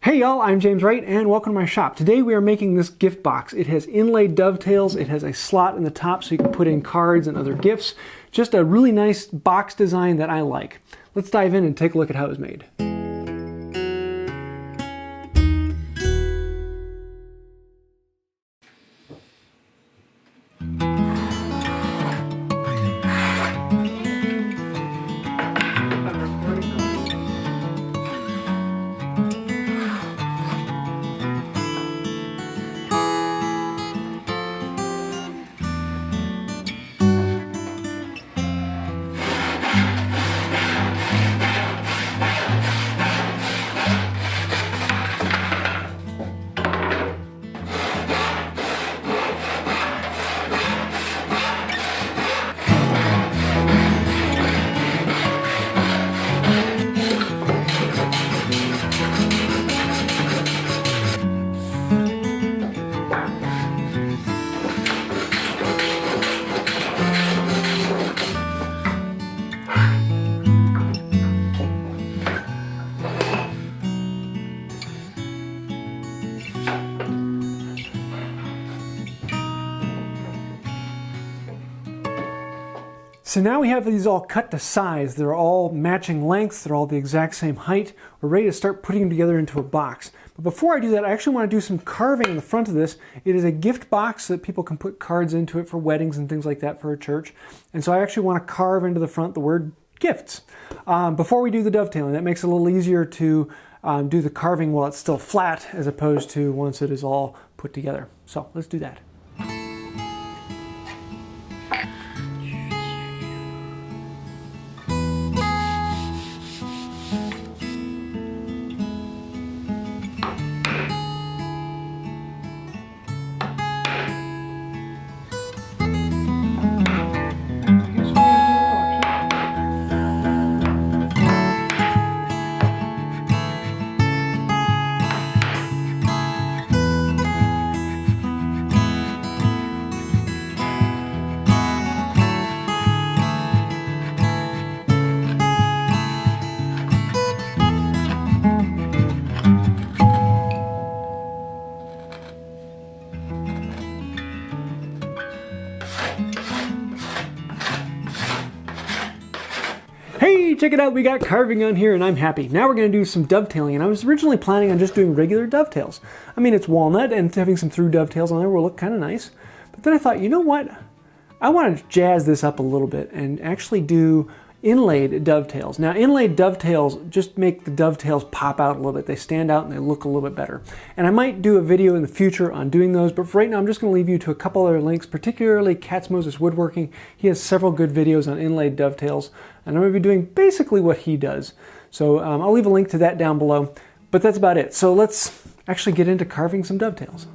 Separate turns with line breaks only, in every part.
Hey y'all, I'm James Wright and welcome to my shop. Today we are making this gift box. It has inlaid dovetails, it has a slot in the top so you can put in cards and other gifts. Just a really nice box design that I like. Let's dive in and take a look at how it was made. So now we have these all cut to size. They're all matching lengths. They're all the exact same height. We're ready to start putting them together into a box. But before I do that, I actually want to do some carving in the front of this. It is a gift box so that people can put cards into it for weddings and things like that for a church. And so I actually want to carve into the front the word gifts. Before we do the dovetailing, that makes it a little easier to do the carving while it's still flat as opposed to once it is all put together. So let's do that. Hey, check it out, we got carving on here and I'm happy. Now we're going to do some dovetailing, and I was originally planning on just doing regular dovetails. I mean, it's walnut and having some through dovetails on there will look kind of nice. But then I thought, you know what? I want to jazz this up a little bit and actually do inlaid dovetails. Now, inlaid dovetails just make the dovetails pop out a little bit. They stand out and they look a little bit better. And I might do a video in the future on doing those, but for right now I'm just going to leave you to a couple other links, particularly Katz Moses Woodworking. He has several good videos on inlaid dovetails, and I'm going to be doing basically what he does. So I'll leave a link to that down below, but that's about it. So let's actually get into carving some dovetails.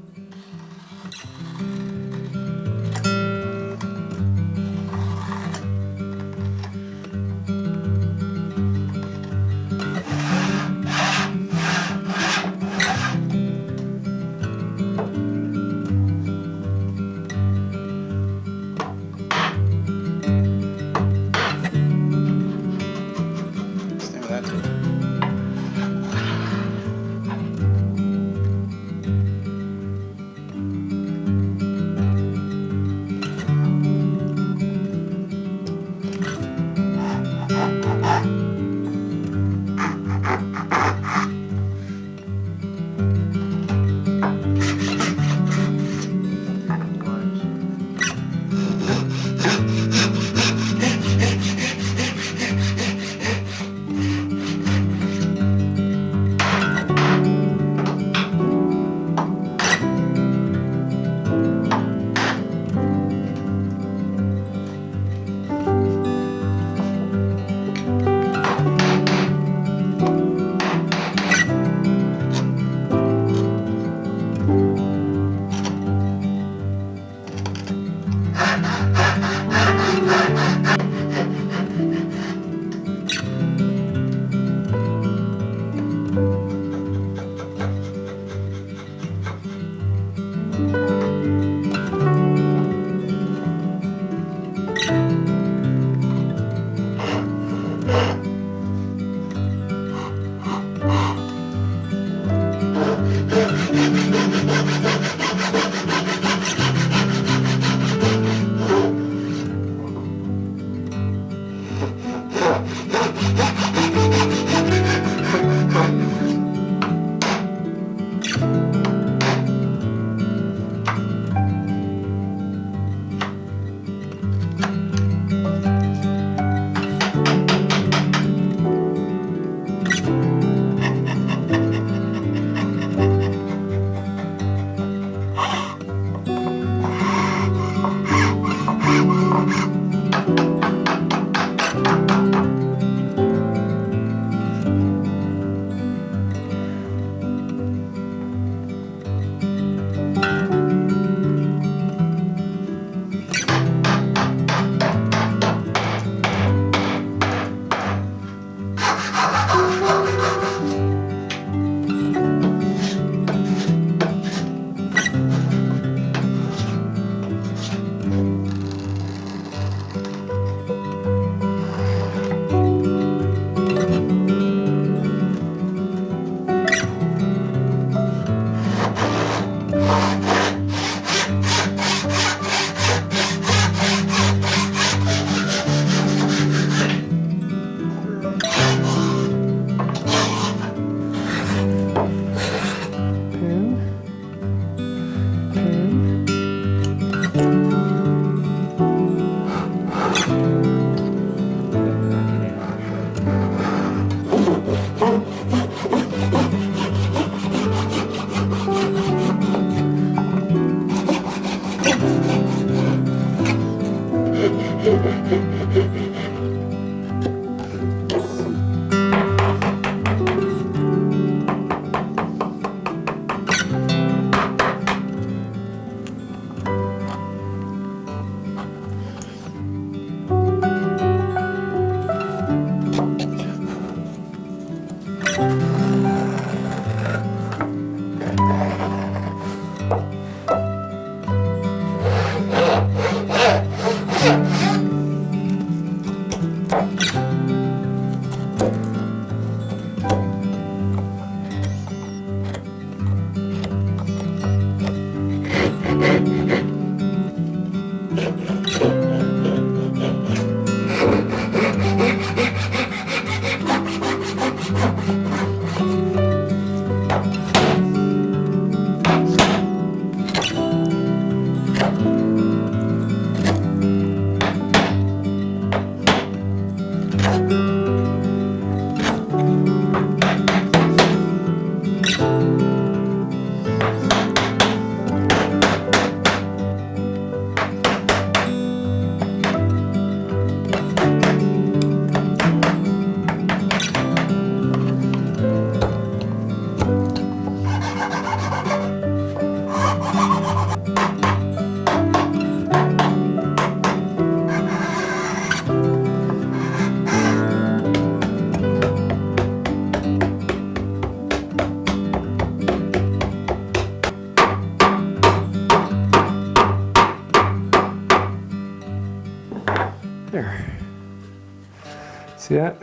See that?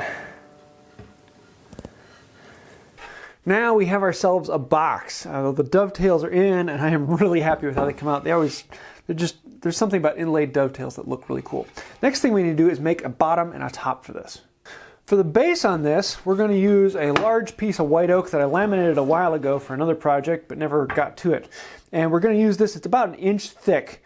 Now we have ourselves a box. The dovetails are in, and I am really happy with how they come out. There's something about inlaid dovetails that look really cool. Next thing we need to do is make a bottom and a top for this. For the base on this, we're going to use a large piece of white oak that I laminated a while ago for another project, but never got to it. And we're going to use this, it's about 1 inch thick.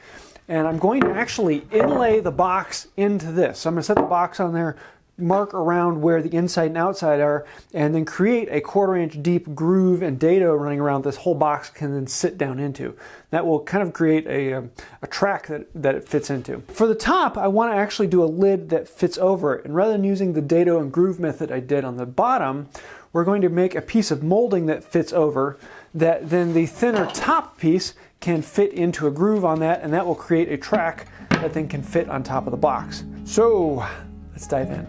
And I'm going to actually inlay the box into this. So I'm going to set the box on there, mark around where the inside and outside are, and then create a 1/4 inch deep groove and dado running around this whole box can then sit down into. That will kind of create a track that it fits into. For the top, I want to actually do a lid that fits over it. And rather than using the dado and groove method I did on the bottom, we're going to make a piece of molding that fits over, that then the thinner top piece can fit into a groove on that, and that will create a track that then can fit on top of the box. So let's dive in.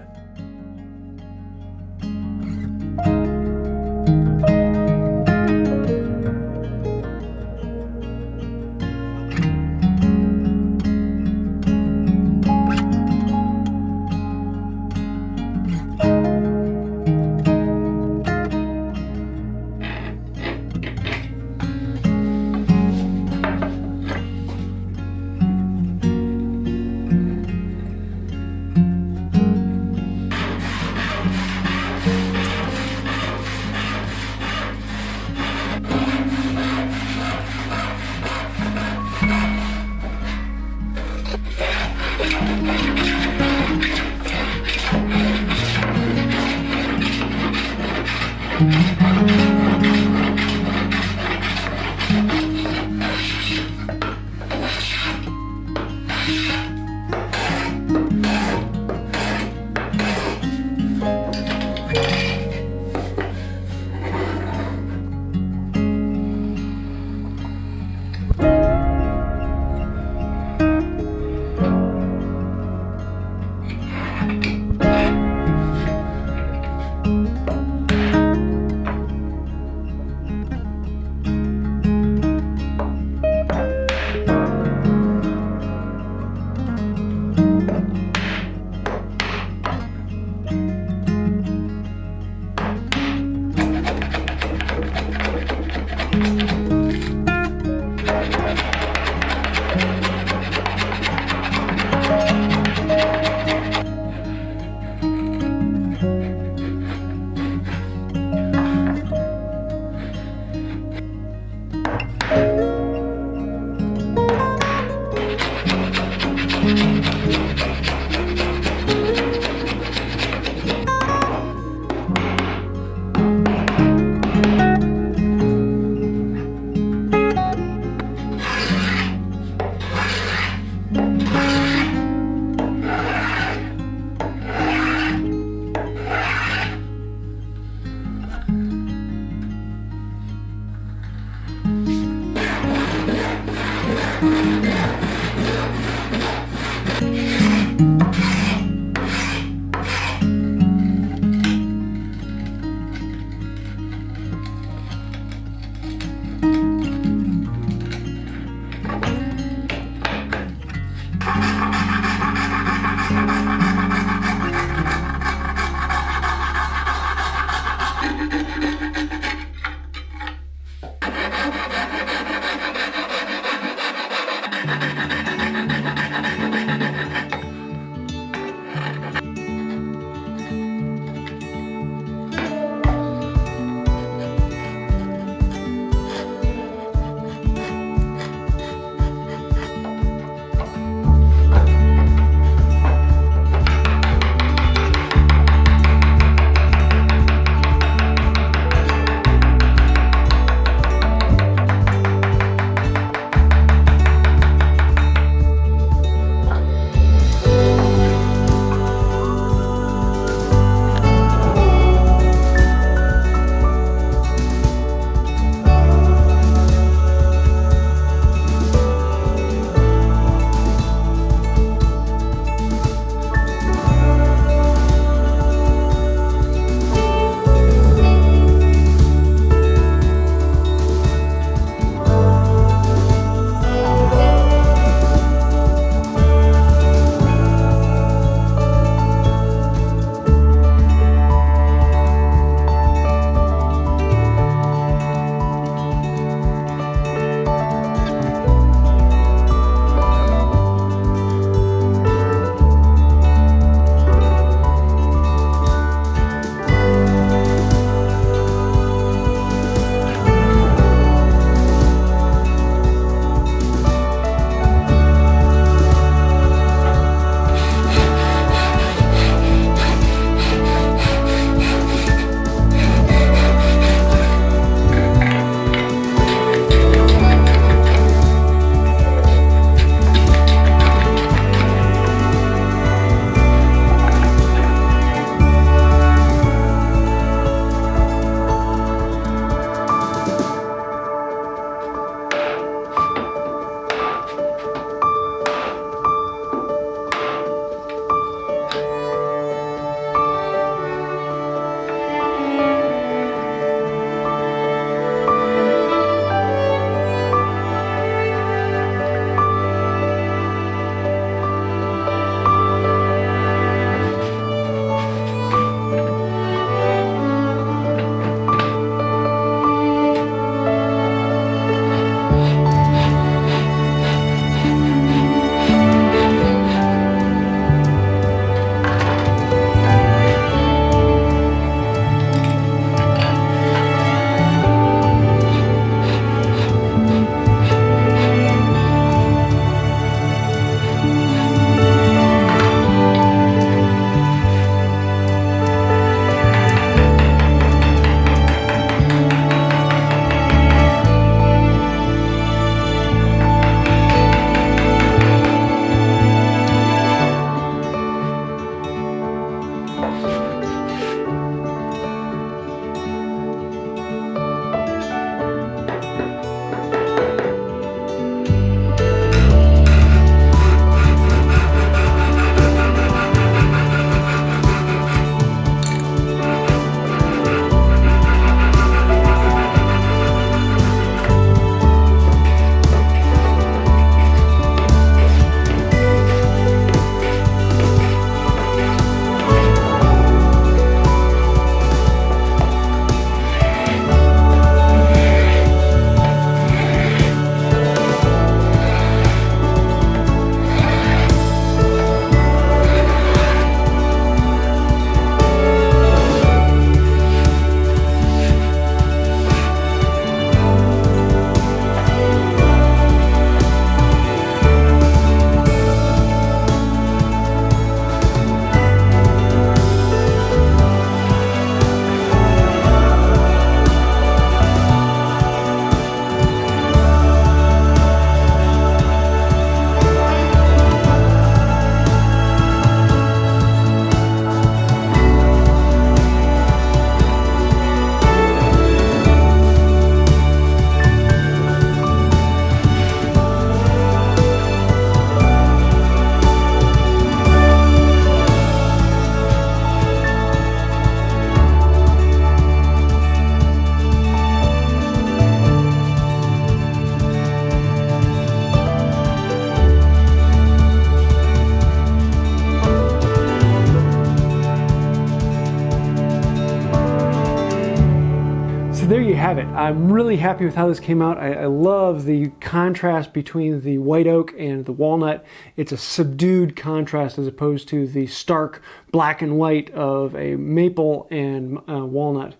have it. I'm really happy with how this came out. I love the contrast between the white oak and the walnut. It's a subdued contrast as opposed to the stark black and white of a maple and walnut.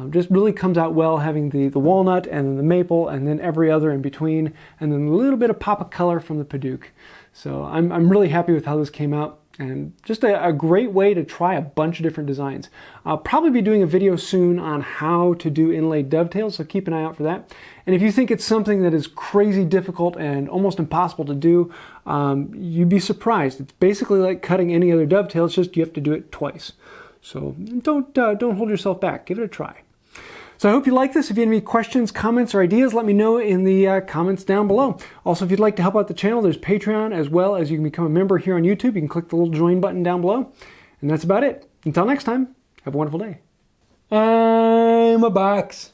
Just really comes out well having the walnut and then the maple and then every other in between, and then a little bit of pop of color from the padauk. So I'm really happy with how this came out, and just a great way to try a bunch of different designs. I'll probably be doing a video soon on how to do inlaid dovetails, so keep an eye out for that. And if you think it's something that is crazy difficult and almost impossible to do, you'd be surprised. It's basically like cutting any other dovetail, it's just you have to do it twice. So don't hold yourself back, give it a try. So I hope you like this. If you have any questions, comments, or ideas, let me know in the comments down below. Also, if you'd like to help out the channel, there's Patreon, as well as you can become a member here on YouTube. You can click the little join button down below. And that's about it. Until next time, have a wonderful day. I'm a box.